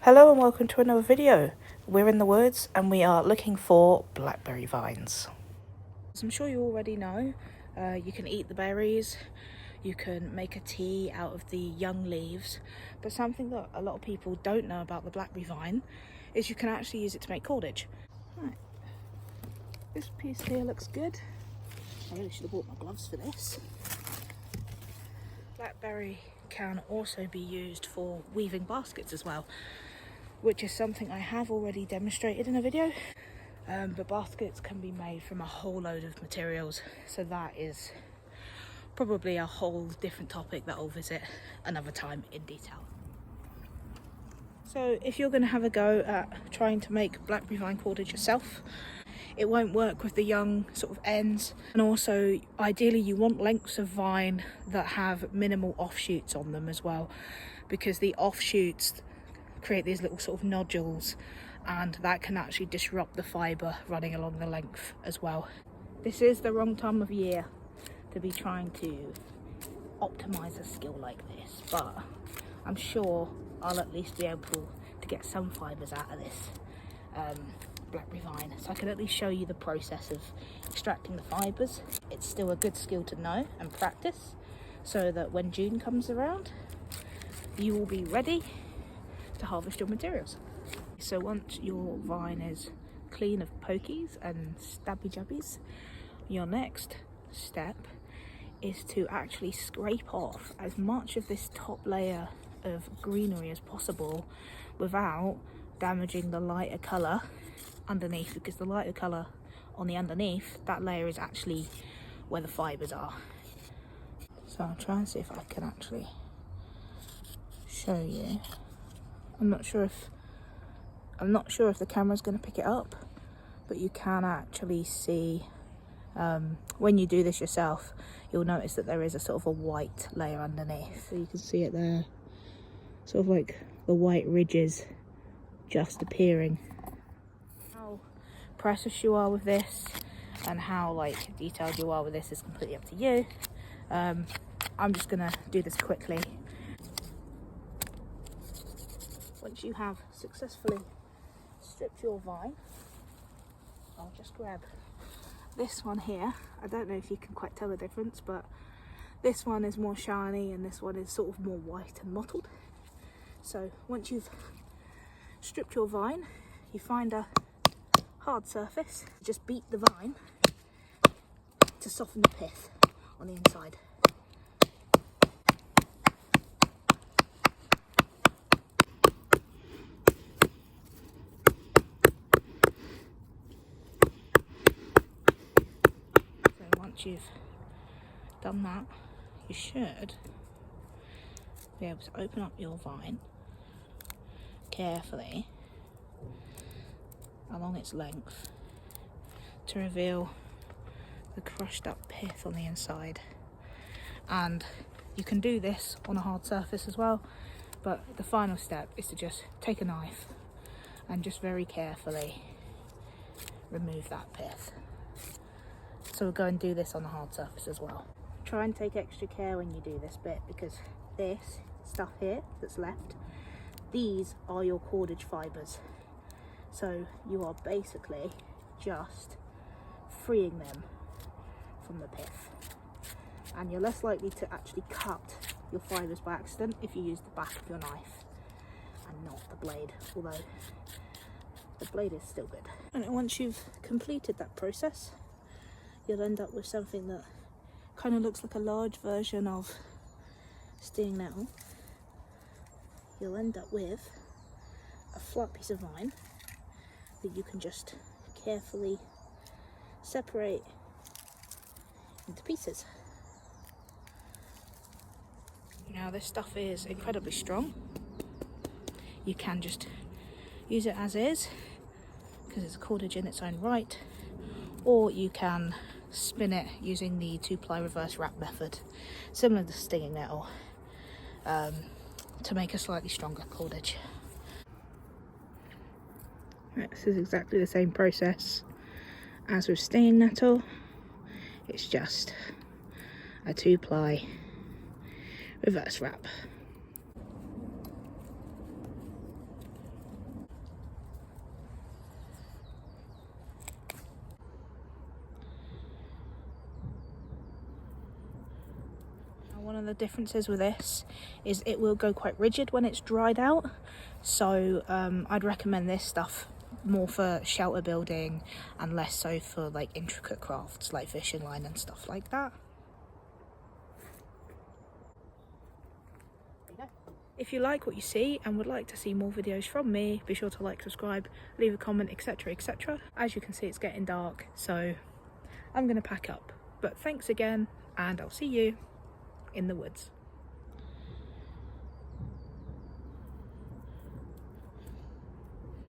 Hello and welcome to another video. We're in the woods and we are looking for blackberry vines. As I'm sure you already know, you can eat the berries, you can make a tea out of the young leaves, but something that a lot of people don't know about the blackberry vine is you can actually use it to make cordage. Right. This piece here looks good. I really should have bought my gloves for this. Blackberry can also be used for weaving baskets as well, which is something I have already demonstrated in a video. But baskets can be made from a whole load of materials, so that is probably a whole different topic that I'll visit another time in detail. So if you're going to have a go at trying to make blackberry vine cordage yourself, it won't work with the young sort of ends, and also ideally you want lengths of vine that have minimal offshoots on them as well, because the offshoots create these little sort of nodules and that can actually disrupt the fibre running along the length as well. This is the wrong time of year to be trying to optimise a skill like this, but I'm sure I'll at least be able to get some fibres out of this blackberry vine, so I can at least show you the process of extracting the fibres. It's still a good skill to know and practice, so that when June comes around you will be ready to harvest your materials. So once your vine is clean of pokies and stabby jabbies, your next step is to actually scrape off as much of this top layer of greenery as possible without damaging the lighter colour underneath, because the lighter colour on the underneath, that layer is actually where the fibres are. So I'll try and see if I can actually show you. I'm not sure if the camera's going to pick it up, but you can actually see when you do this yourself, you'll notice that there is a sort of a white layer underneath. So you can see it there, sort of like the white ridges just appearing. How precious you are with this and how like detailed you are with this is completely up to you. I'm just gonna do this quickly. Once you have successfully stripped your vine, I'll just grab this one here. I don't know if you can quite tell the difference, but this one is more shiny and this one is sort of more white and mottled. So once you've stripped your vine, you find a hard surface, just beat the vine to soften the pith on the inside. Once you've done that, you should be able to open up your vine carefully along its length to reveal the crushed up pith on the inside. And you can do this on a hard surface as well, but the final step is to just take a knife and just very carefully remove that pith. So we'll go and do this on the hard surface as well. Try and take extra care when you do this bit, because this stuff here that's left, these are your cordage fibres. So you are basically just freeing them from the pith. And you're less likely to actually cut your fibres by accident if you use the back of your knife and not the blade, although the blade is still good. And once you've completed that process, you'll end up with something that kind of looks like a large version of stinging nettle. You'll end up with a flat piece of vine that you can just carefully separate into pieces. Now this stuff is incredibly strong. You can just use it as is because it's a cordage in its own right, or you can spin it using the 2-ply reverse wrap method, similar to stinging nettle, to make a slightly stronger cordage. Right, this is exactly the same process as with stinging nettle. It's just a 2-ply reverse wrap. One of the differences with this is it will go quite rigid when it's dried out, so I'd recommend this stuff more for shelter building and less so for like intricate crafts like fishing line and stuff like that. If you like what you see and would like to see more videos from me, be sure to like, subscribe, leave a comment, etc, etc. As you can see, it's getting dark, so I'm gonna pack up. But thanks again, and I'll see you in the woods.